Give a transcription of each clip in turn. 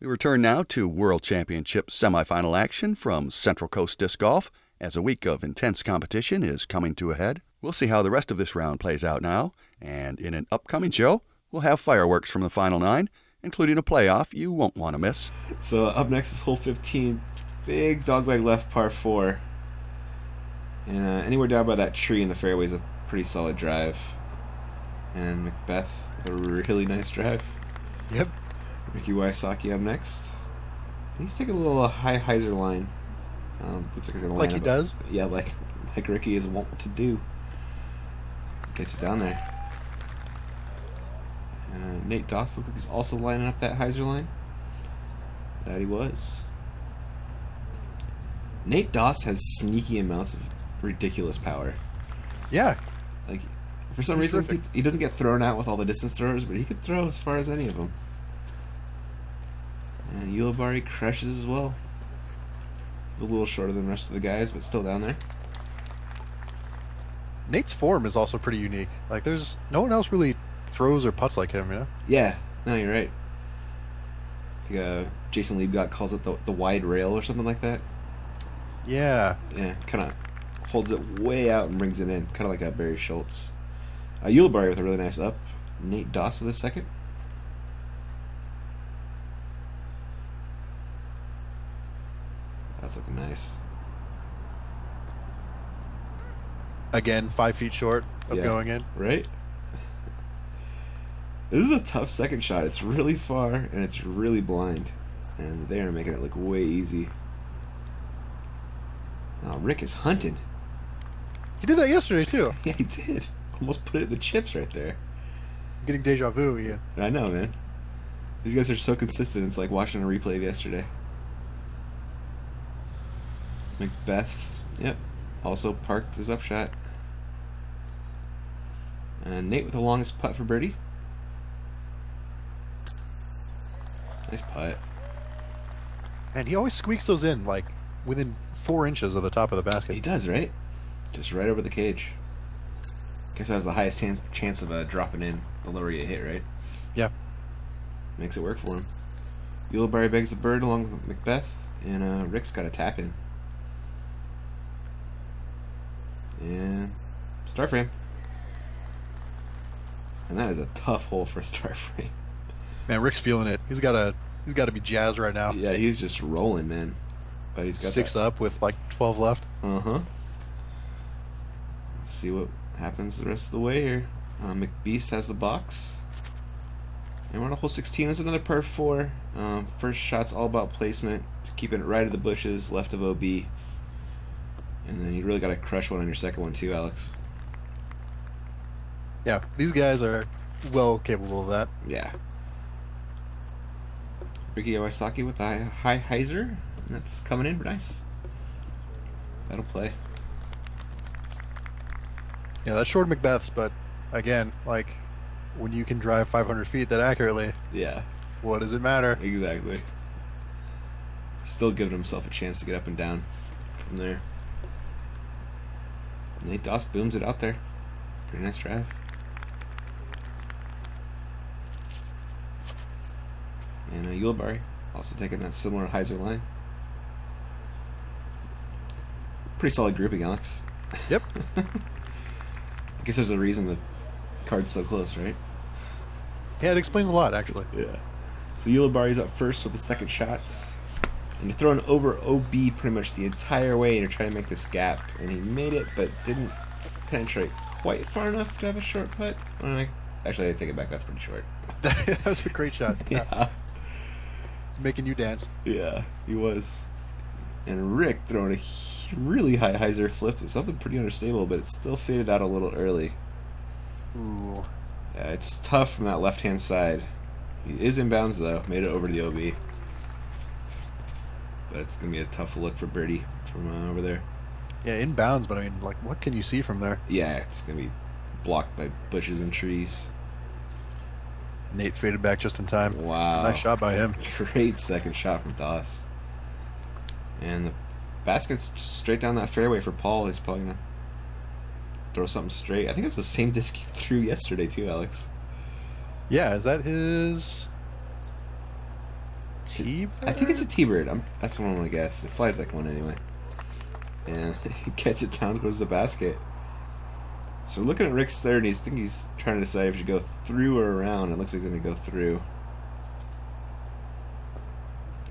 We return now to World Championship semifinal action from Central Coast Disc Golf as a week of intense competition is coming to a head. We'll see how the rest of this round plays out now, and in an upcoming show, we'll have fireworks from the final 9, including a playoff you won't want to miss. So up next is hole 15, big dogleg left par 4. And anywhere down by that tree in the fairway is a pretty solid drive. And Macbeth with a really nice drive. Yep. Ricky Wysocki up next. He's taking a little high hyzer line. Looks like he's gonna Like line he up. does? Yeah, like Ricky is wont to do. Gets it down there. Nate Doss looks like he's also lining up that hyzer line. That he was. Nate Doss has sneaky amounts of ridiculous power. Yeah. Like, for some He's reason, terrific. he doesn't get thrown out with all the distance throwers, but he could throw as far as any of them. And Ulibarri crushes as well. A little shorter than the rest of the guys, but still down there. Nate's form is also pretty unique. Like, there's no one else really throws or putts like him, you know? Yeah, no, you're right. I think, Jason Liebgott calls it the wide rail or something like that. Yeah. Yeah, kind of holds it way out and brings it in, kind of like that Barry Schultz. Ulibarri with a really nice up. Nate Doss with a second. That's looking nice. Again, 5 feet short of Yeah. going in. Right? This is a tough second shot. It's really far and it's really blind. And they are making it look way easy. Oh, Rick is hunting. He did that yesterday, too. Yeah, he did. Almost put it in the chips right there. I'm getting deja vu, Ian. I know, man. These guys are so consistent. It's like watching a replay of yesterday. Macbeth, yep, also parked his upshot. And Nate with the longest putt for birdie. Nice putt. And he always squeaks those in, like, within 4 inches of the top of the basket. He does, right? Just right over the cage. Guess that was the highest chance of dropping in the lower you hit, right? Yeah. Makes it work for him. Ulibarri begs the bird along with Macbeth, and Rick's got a tap in. And star frame. And that is a tough hole for a star frame. Man, Rick's feeling it. He's got to be jazzed right now. Yeah, he's just rolling, man. But he's got 6 up with like 12 left. Uh-huh. Let's see what happens the rest of the way here. McBeast has the box. And we're on hole 16. This is another par 4. First shot's all about placement. Keeping it right of the bushes, left of OB. And then you really got to crush one on your second one too, Alex. Yeah, these guys are well capable of that. Yeah. Ricky Iwasaki with the high hyzer. And that's coming in nice. That'll play. Yeah, that's short Macbeth's, but again, like, when you can drive 500 feet that accurately, Yeah, what does it matter? exactly. Still giving himself a chance to get up and down from there. Nate Doss booms it out there. Pretty nice drive. And Ulibarri also taking that similar hyzer line. Pretty solid grouping, Alex. Yep. I guess there's a reason the card's so close, right? Yeah, it explains a lot, actually. Yeah. So Ulibarri's up first with the second shots. And you're throwing over OB pretty much the entire way, and you're trying to make this gap. And he made it, but didn't penetrate quite far enough to have a short putt. Actually, I take it back. That's pretty short. That was a great shot. Yeah. It's making you dance. Yeah, he was. And Rick throwing a really high hyzer flip. It's something pretty unstable, but it still faded out a little early. Ooh. Yeah, it's tough from that left-hand side. He is in bounds, though. Made it over to the OB. But it's going to be a tough look for birdie from over there. Yeah, inbounds, but I mean, like, what can you see from there? Yeah, it's going to be blocked by bushes and trees. Nate faded back just in time. Wow. It's a nice shot by him. Great second shot from Doss. And the basket's just straight down that fairway for Paul. He's probably going to throw something straight. I think it's the same disc he threw yesterday, too, Alex. Yeah, is that his T-bird? I think it's a T-bird. That's what I'm gonna guess. It flies like one anyway. And it gets it down towards the basket. So we're looking at Rick's third, and he's trying to decide if he should go through or around. It looks like he's gonna go through.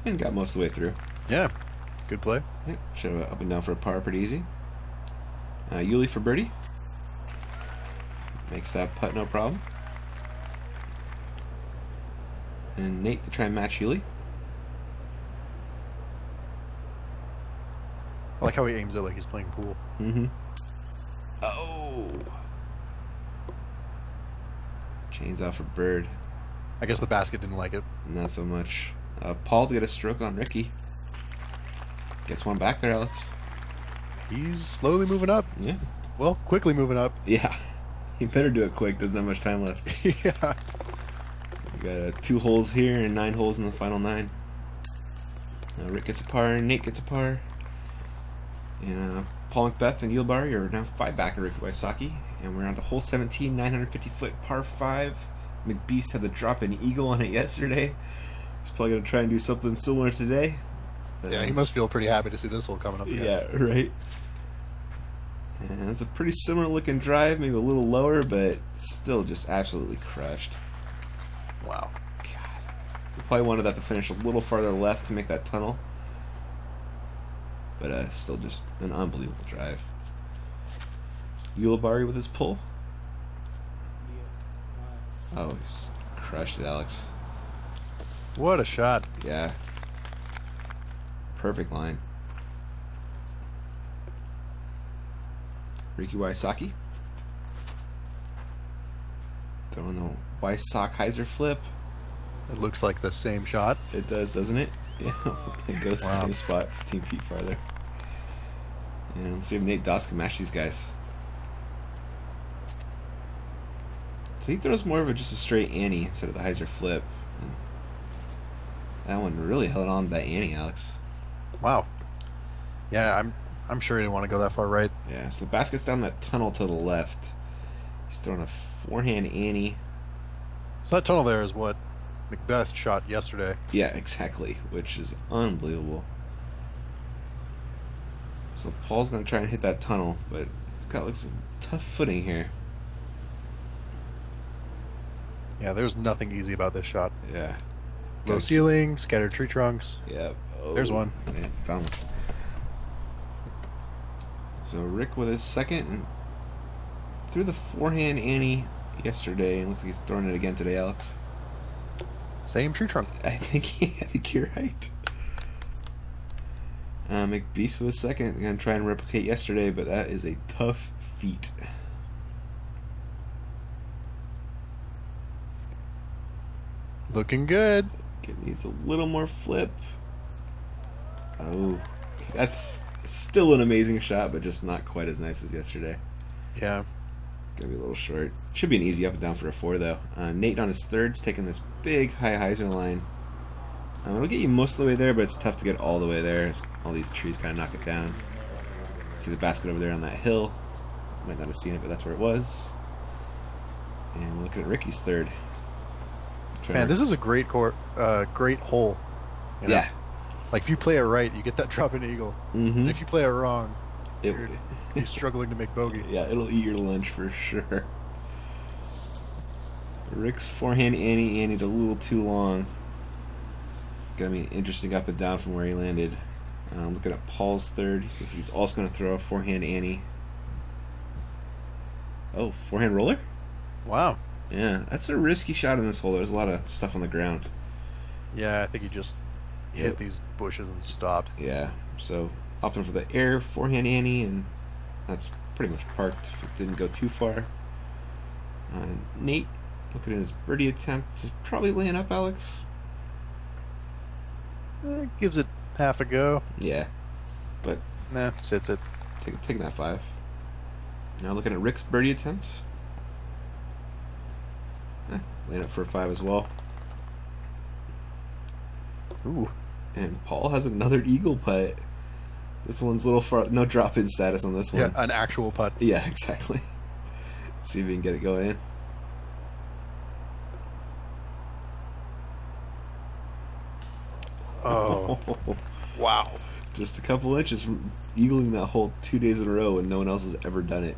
And got most of the way through. Yeah, good play. Yeah, should have up and down for a par pretty easy. Yuli for birdie. Makes that putt no problem. And Nate to try and match Yuli. I like how he aims it like he's playing pool. Mm-hmm. Oh! Chains out for bird. I guess the basket didn't like it. Not so much. Paul to get a stroke on Ricky. Gets one back there, Alex. He's slowly moving up. Yeah. Well, quickly moving up. Yeah. He better do it quick. Doesn't have much time left. Yeah. We got 2 holes here and 9 holes in the final 9. Rick gets a par, Nate gets a par. And Paul Macbeth and Yulbari are now 5 back of Ricky Wysocki. And we're on to hole 17, 950-foot par 5. McBeast had the drop an eagle on it yesterday. He's probably going to try and do something similar today. Yeah, he must feel pretty happy to see this hole coming up again. Yeah, right. And it's a pretty similar looking drive, maybe a little lower, but still just absolutely crushed. Wow. God. We probably wanted that to finish a little farther left to make that tunnel. But still just an unbelievable drive. Yulabari with his pull. Oh, he's crushed it, Alex. What a shot. Yeah. Perfect line. Ricky Wysocki. Throwing the Wysocki-Heiser flip. It looks like the same shot. It does, doesn't it? Yeah. It goes to the Wow. same spot, 15 feet farther. And let's see if Nate Doss can match these guys. So he throws more of just a straight Annie instead of the Heiser flip. And that one really held on to that Annie, Alex. Wow. Yeah, I'm sure he didn't want to go that far right. Yeah, so basket's down that tunnel to the left. He's throwing a forehand Annie. So that tunnel there is what Macbeth shot yesterday. Yeah, exactly, which is unbelievable. So Paul's going to try and hit that tunnel, but he's got like some tough footing here. Yeah, there's nothing easy about this shot. Yeah. Low ceiling, scattered tree trunks. Yeah. Oh, There's one. Man, found one. So Rick with his second and threw the forehand Annie yesterday, and looks like he's throwing it again today, Alex. Same tree trunk. I think you're right. McBeast with a second. Gonna try and replicate yesterday, but that is a tough feat. Looking good. It needs a little more flip. Oh, that's still an amazing shot, but just not quite as nice as yesterday. Yeah. Gonna be a little short. Should be an easy up and down for a 4 though. Nate on his third's taking this big high hyzer line. It'll get you most of the way there, but it's tough to get all the way there as all these trees kind of knock it down. See the basket over there on that hill. Might not have seen it, but that's where it was. And we're looking at Ricky's third. Man, this is a great great hole. You know? Yeah. Like if you play it right, you get that drop in eagle. Mm-hmm. And if you play it wrong, It, you're struggling to make bogey. yeah, it'll eat your lunch for sure. Rick's forehand Annie'd a little too long. Gonna be interesting up and down from where he landed. Looking at Paul's third. He's also gonna throw a forehand Annie. Oh, forehand roller? Wow. Yeah, that's a risky shot in this hole. There's a lot of stuff on the ground. Yeah, I think he just hit these bushes and stopped. Yeah, so opting for the air forehand Annie, and that's pretty much parked if it didn't go too far. Nate, looking at his birdie attempt, is probably laying up, Alex. Gives it half a go. Yeah, but Nah, sits it. taking that 5. Now looking at Rick's birdie attempts. Laying up for a 5 as well. Ooh. And Paul has another eagle putt. This one's a little far. No drop-in status on this one. Yeah, an actual putt. Yeah, exactly. Let's see if we can get it going in. Oh, wow. Just a couple inches from eagling that hole 2 days in a row, and no one else has ever done it.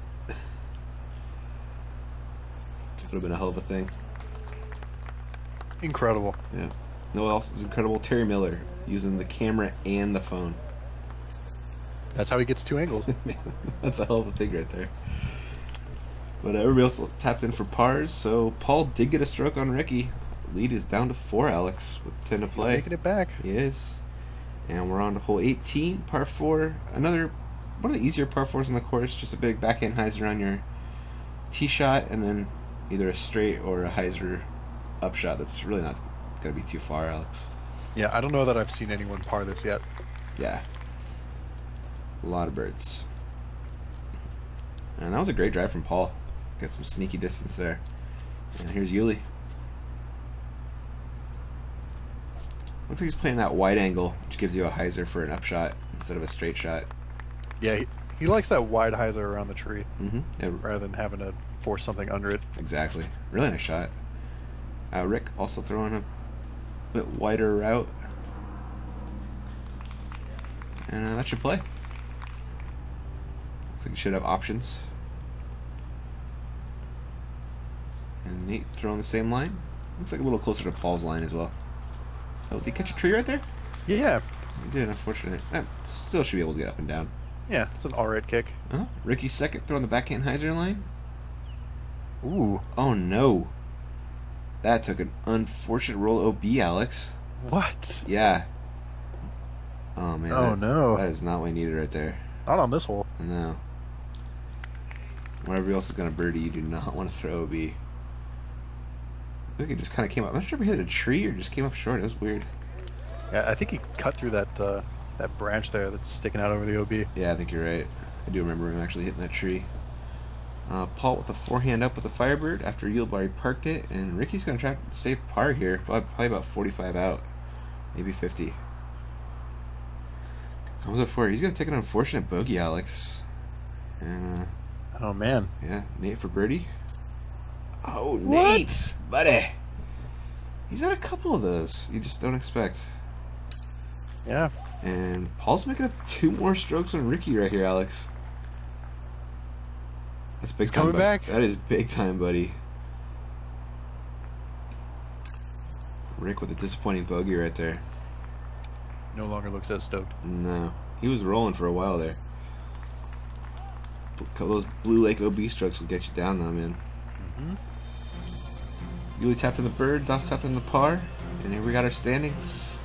Would have been a hell of a thing. Incredible. Yeah. No one else is incredible. Terry Miller using the camera and the phone. That's how he gets 2 angles. That's a hell of a thing right there. But everybody else tapped in for pars, so Paul did get a stroke on Ricky. Lead is down to 4, Alex, with 10 to play. He's making it back. He is. And we're on to hole 18, par 4. Another one of the easier par 4s in the course. Just a big backhand hyzer on your tee shot, and then either a straight or a hyzer upshot. That's really not going to be too far, Alex. Yeah, I don't know that I've seen anyone par this yet. Yeah. A lot of birds. And that was a great drive from Paul. Got some sneaky distance there. And here's Yuli. Looks like he's playing that wide angle, which gives you a hyzer for an upshot instead of a straight shot. Yeah, he likes that wide hyzer around the tree Yeah, rather than having to force something under it. exactly. Really nice shot. Rick also throwing a bit wider route. And that should play. Looks like he should have options. And Nate throwing the same line. Looks like a little closer to Paul's line as well. Oh, did he catch a tree right there? Yeah, He did, unfortunate. Still should be able to get up and down. yeah, it's an all-right kick. Ricky second, throwing the backhand hyzer line. Ooh, Oh no. That took an unfortunate roll OB, Alex. what? Yeah. Oh man. Oh no, That is not what I needed right there. not on this hole. No. When everybody else is going to birdie, you do not want to throw OB. I think it just kind of came up. I'm not sure if he hit a tree or just came up short. It was weird. Yeah, I think he cut through that that branch there that's sticking out over the OB. Yeah, I think you're right. I do remember him actually hitting that tree. Paul with a forehand up with the Firebird after Yulbari parked it, and Ricky's going to try to save par here. Probably about 45 out, maybe 50. Comes up for it. He's going to take an unfortunate bogey, Alex. And Oh man, yeah, Nate for birdie. Oh, What? Nate, buddy. He's had a couple of those you just don't expect. yeah, And Paul's making up 2 more strokes on Ricky right here, Alex. That's big He's time. coming Buddy. back. That is big time, buddy. Rick with a disappointing bogey right there. no longer looks as stoked. No, he was rolling for a while there. Those Blue Lake OB strokes will get you down though, man. Yuli tapped in the bird, Das tapped in the par, and here we got our standings.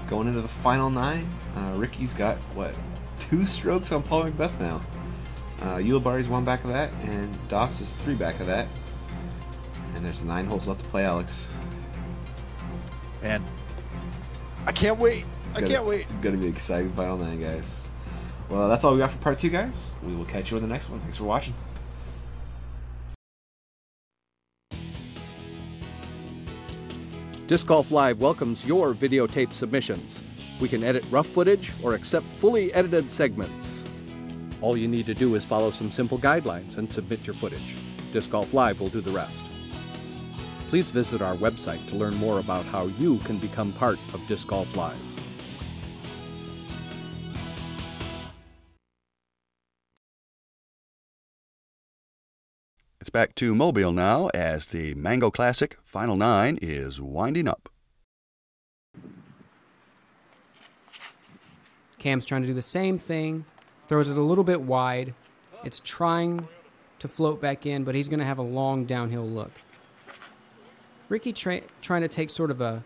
Going into the final 9, Ricky's got, what, 2 strokes on Paul Macbeth now. Yulbari's 1 back of that, and Das is 3 back of that. And there's 9 holes left to play, Alex. Man, I can't wait. I can't wait. Gonna be an exciting final 9, guys. Well, that's all we got for part 2, guys. We will catch you in the next one. Thanks for watching. Disc Golf Live welcomes your videotape submissions. We can edit rough footage or accept fully edited segments. All you need to do is follow some simple guidelines and submit your footage. Disc Golf Live will do the rest. Please visit our website to learn more about how you can become part of Disc Golf Live. It's back to Mobile now as the Mango Classic Final 9 is winding up. Cam's trying to do the same thing, throws it a little bit wide. It's trying to float back in, but he's going to have a long downhill look. Ricky trying to take sort of a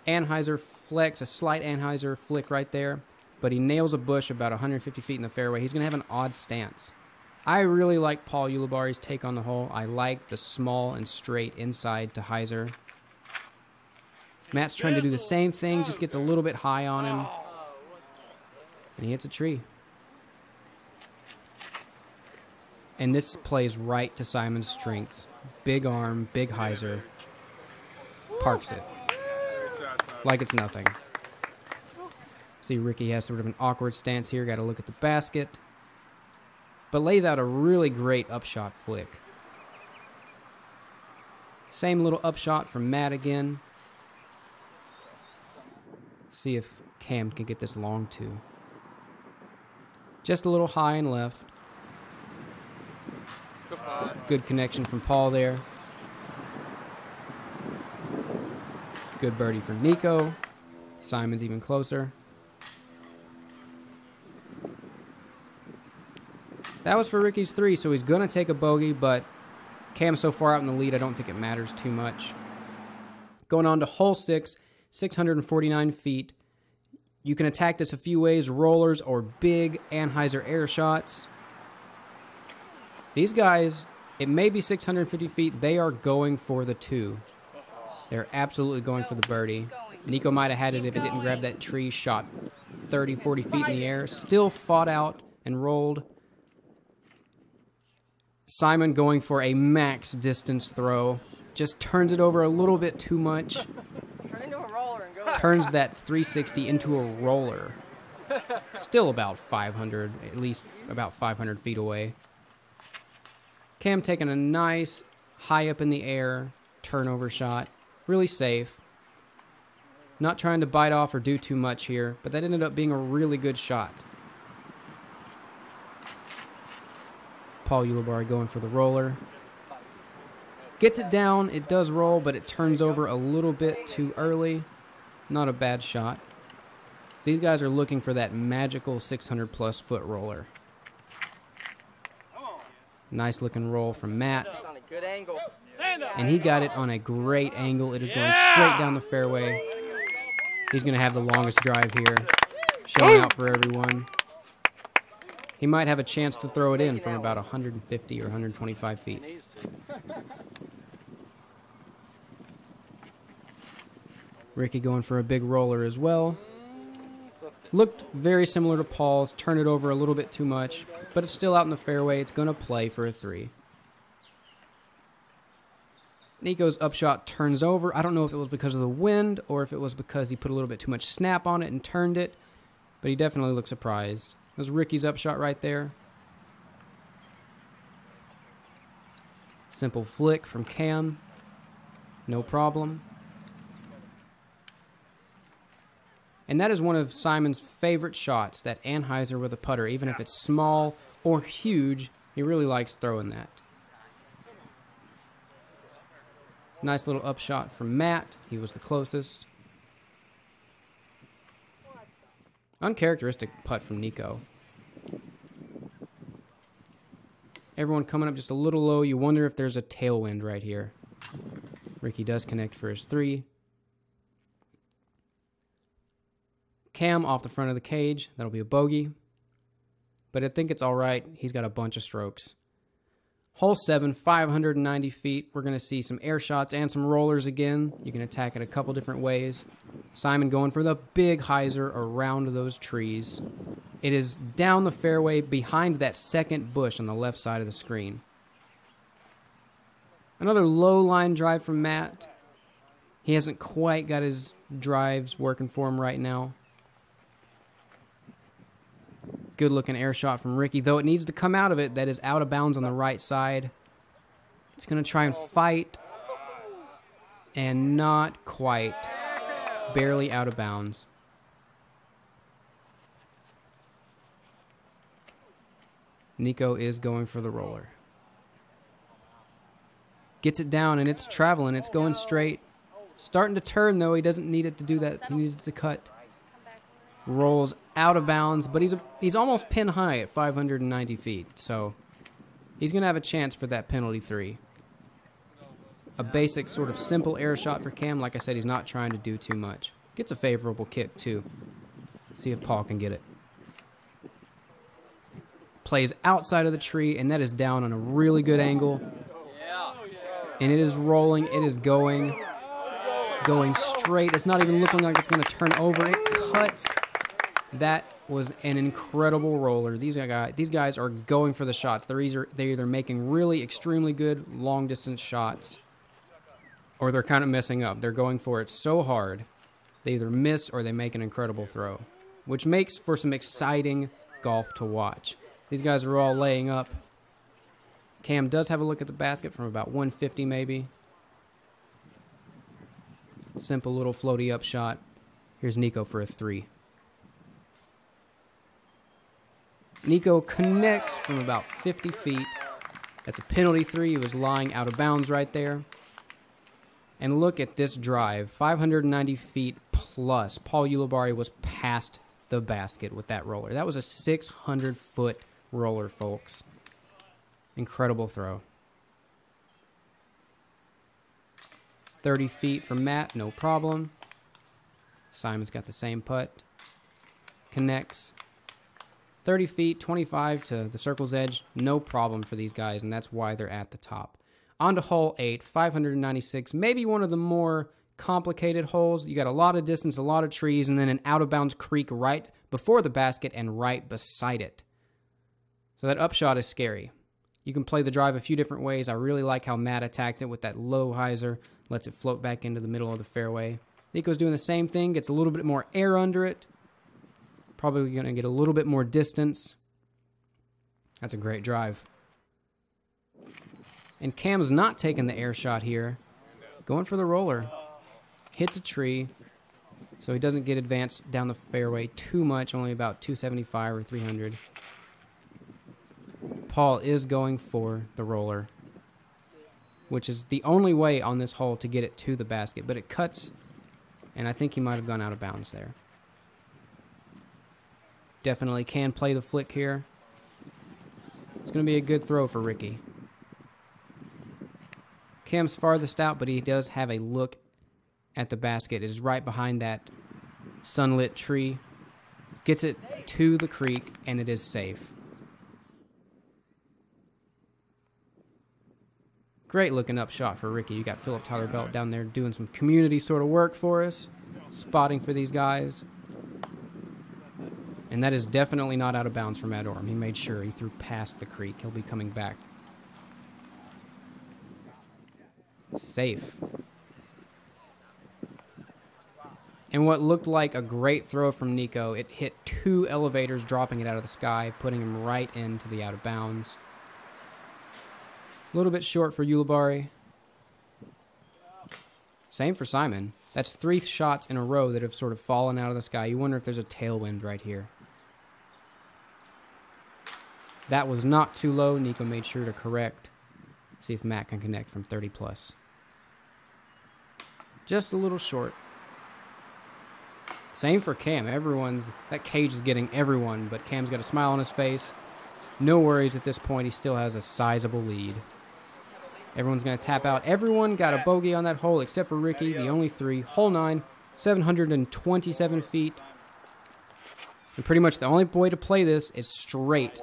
Anheuser flex, a slight Anheuser flick right there, but he nails a bush about 150 feet in the fairway. He's going to have an odd stance. I really like Paul Yulbari's take on the hole. I like the small and straight inside to hyzer. Matt's trying to do the same thing, just gets a little bit high on him. And he hits a tree. And this plays right to Simon's strengths. Big arm, big hyzer. Parks it. Like it's nothing. See, Ricky has sort of an awkward stance here. Got to look at the basket. But lays out a really great upshot flick. Same little upshot from Matt again. See if Cam can get this long two. Just a little high and left. Good connection from Paul there. Good birdie for Nico. Simon's even closer. That was for Ricky's 3, so he's going to take a bogey, but Cam's so far out in the lead, I don't think it matters too much. Going on to hole 6, 649 feet. You can attack this a few ways, rollers or big Anheuser air shots. These guys, it may be 650 feet, they are going for the 2. They're absolutely going for the birdie. Nico might have had it if it didn't grab that tree, shot 30, 40 feet in the air. Still fought out and rolled. Simon going for a max distance throw. Just turns it over a little bit too much. Turns that 360 into a roller. Still about 500, at least about 500 feet away. Cam taking a nice high up in the air turnover shot. Really safe. Not trying to bite off or do too much here, but that ended up being a really good shot. Paul Ulibarri going for the roller. Gets it down, it does roll, but it turns over a little bit too early. Not a bad shot. These guys are looking for that magical 600 plus foot roller. Nice looking roll from Matt. And he got it on a great angle. It is going straight down the fairway. He's going to have the longest drive here. Showing out for everyone. He might have a chance to throw it in from about 150 or 125 feet. Ricky going for a big roller as well. Looked very similar to Paul's. Turned it over a little bit too much, but it's still out in the fairway. It's going to play for a 3. Nico's upshot turns over. I don't know if it was because of the wind or if it was because he put a little bit too much snap on it and turned it, but he definitely looked surprised. It was Ricky's upshot right there. Simple flick from Cam. No problem. And that is one of Simon's favorite shots, that Anheuser with a putter. Even if it's small or huge, he really likes throwing that. Nice little upshot from Matt. He was the closest. Uncharacteristic putt from Nico. Everyone coming up just a little low. You wonder if there's a tailwind right here. Ricky does connect for his 3. Cam off the front of the cage. That'll be a bogey. But I think it's all right. He's got a bunch of strokes. Hole 7, 590 feet. We're going to see some air shots and some rollers again. You can attack it a couple different ways. Simon going for the big hyzer around those trees. It is down the fairway behind that second bush on the left side of the screen. Another low line drive from Matt. He hasn't quite got his drives working for him right now. Good looking air shot from Ricky, though it needs to come out of it. That is out of bounds on the right side. It's going to try and fight. And not quite. Barely out of bounds. Nico is going for the roller. Gets it down and it's traveling. It's going straight. Starting to turn though. He doesn't need it to do that. He needs it to cut. Rolls out of bounds, but he's almost pin high at 590 feet, so he's going to have a chance for that penalty 3. A basic sort of simple air shot for Cam. Like I said, he's not trying to do too much. Gets a favorable kick too. See if Paul can get it. Plays outside of the tree, and that is down on a really good angle. And it is rolling. It is going straight. It's not even looking like it's going to turn over. It cuts. That was an incredible roller. These guys are going for the shots. They're either making really extremely good long-distance shots, or they're kind of messing up. They're going for it so hard, they either miss or they make an incredible throw, which makes for some exciting golf to watch. These guys are all laying up. Cam does have a look at the basket from about 150 maybe. Simple little floaty up shot. Here's Nico for a 3. Nico connects from about 50 feet. That's a penalty 3. He was lying out of bounds right there. And look at this drive. 590 feet plus. Paul Ulibarri was past the basket with that roller. That was a 600-foot roller, folks. Incredible throw. 30 feet from Matt, no problem. Simon's got the same putt. Connects. 30 feet, 25 to the circle's edge, no problem for these guys, and that's why they're at the top. On to hole 8, 596, maybe one of the more complicated holes. You got a lot of distance, a lot of trees, and then an out-of-bounds creek right before the basket and right beside it. So that upshot is scary. You can play the drive a few different ways. I really like how Matt attacks it with that low hyzer, lets it float back into the middle of the fairway. Nico's doing the same thing, gets a little bit more air under it. Probably going to get a little bit more distance. That's a great drive. And Cam's not taking the air shot here. Going for the roller. Hits a tree. So he doesn't get advanced down the fairway too much. Only about 275 or 300. Paul is going for the roller, which is the only way on this hole to get it to the basket. But it cuts, and I think he might have gone out of bounds there. Definitely can play the flick here. It's going to be a good throw for Ricky. Cam's farthest out, but he does have a look at the basket. It is right behind that sunlit tree. Gets it to the creek, and it is safe. Great looking up shot for Ricky. You got Philip Tyler Belt down there doing some community sort of work for us. Spotting for these guys. And that is definitely not out of bounds for Matt Orm. He made sure he threw past the creek. He'll be coming back. Safe. And what looked like a great throw from Nico, it hit 2 elevators, dropping it out of the sky, putting him right into the out of bounds. A little bit short for Ulibarri. Same for Simon. That's 3 shots in a row that have sort of fallen out of the sky. You wonder if there's a tailwind right here. That was not too low. Nico made sure to correct. See if Matt can connect from 30 plus. Just a little short. Same for Cam. That cage is getting everyone, but Cam's got a smile on his face. No worries at this point. He still has a sizable lead. Everyone's going to tap out. Everyone got a bogey on that hole except for Ricky, the only 3. Hole 9, 727 feet. And pretty much the only way to play this is straight,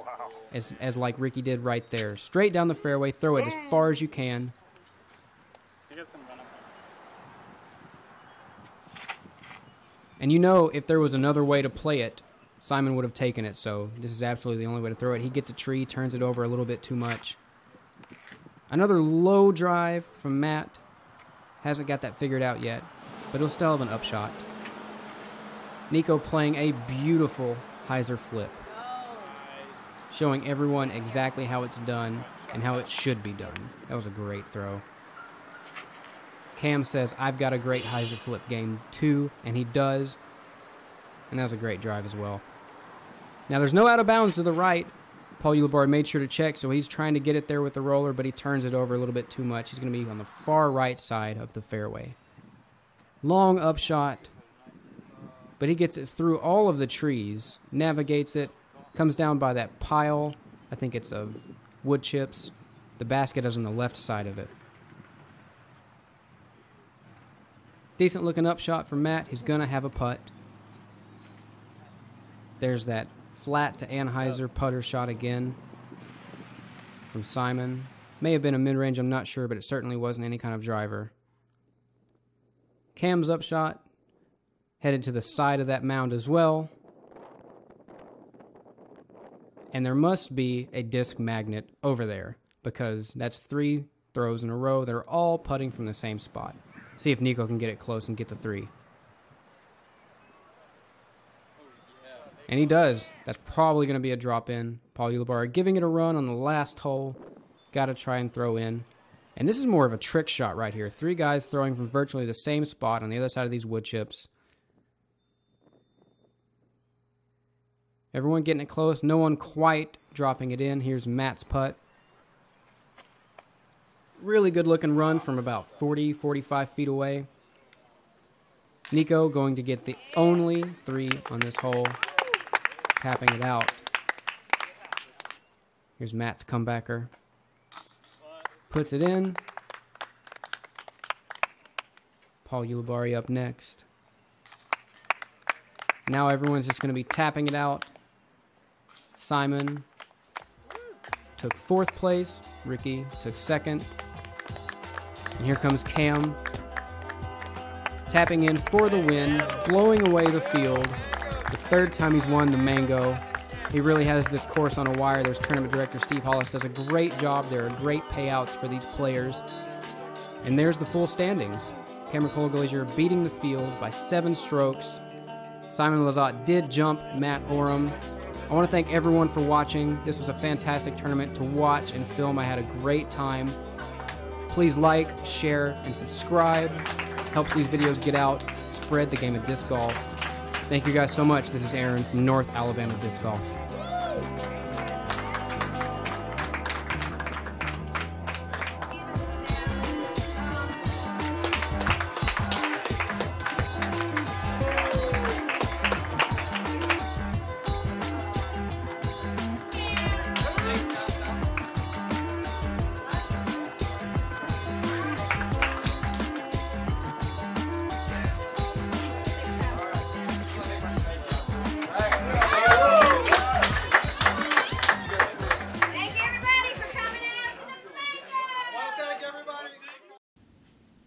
as like Ricky did right there. Straight down the fairway, throw it as far as you can. And you know, if there was another way to play it, Simon would have taken it, so this is absolutely the only way to throw it. He gets a tree, turns it over a little bit too much. Another low drive from Matt. Hasn't got that figured out yet, but he'll still have an upshot. Nico playing a beautiful hyzer flip, showing everyone exactly how it's done and how it should be done. That was a great throw. Cam says, I've got a great hyzer flip game too, and he does. And that was a great drive as well. Now there's no out of bounds to the right. Paul Ulibarri made sure to check, so he's trying to get it there with the roller, but he turns it over a little bit too much. He's going to be on the far right side of the fairway. Long upshot, but he gets it through all of the trees, navigates it, comes down by that pile. I think it's of wood chips. The basket is on the left side of it. Decent looking upshot from Matt. He's going to have a putt. There's that flat to Anheuser putter shot again from Simon. May have been a mid-range, I'm not sure, but it certainly wasn't any kind of driver. Cam's upshot headed to the side of that mound as well. And there must be a disc magnet over there because that's 3 throws in a row. They're all putting from the same spot. See if Nico can get it close and get the 3. And he does. That's probably going to be a drop in. Paul Ulibarri giving it a run on the last hole. Got to try and throw in. And this is more of a trick shot right here. 3 guys throwing from virtually the same spot on the other side of these wood chips. Everyone getting it close. No one quite dropping it in. Here's Matt's putt. Really good looking run from about 40, 45 feet away. Nico going to get the only 3 on this hole. Tapping it out. Here's Matt's comebacker. Puts it in. Paul Ulibarri up next. Now everyone's just going to be tapping it out. Simon took 4th place. Ricky took 2nd. And here comes Cam. Tapping in for the win, blowing away the field. The 3rd time he's won the Mango. He really has this course on a wire. There's tournament director Steve Hollis does a great job. There are great payouts for these players. And there's the full standings. Cameron Cole-Glazier beating the field by 7 strokes. Simon Lizotte did jump Matt Oram. I want to thank everyone for watching. This was a fantastic tournament to watch and film. I had a great time. Please like, share, and subscribe. Helps these videos get out, spread the game of disc golf. Thank you guys so much. This is Aaron from North Alabama Disc Golf.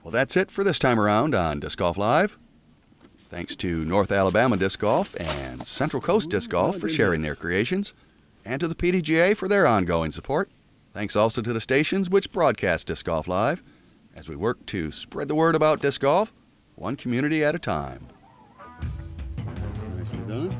Well, that's it for this time around on Disc Golf Live. Thanks to North Alabama Disc Golf and Central Coast Disc Golf for sharing their creations, and to the PDGA for their ongoing support. Thanks also to the stations which broadcast Disc Golf Live, as we work to spread the word about disc golf, one community at a time. Nicely done.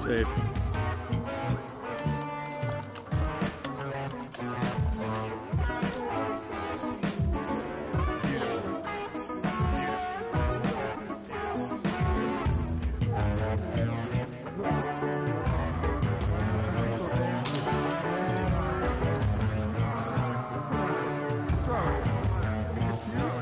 Safe. Yeah.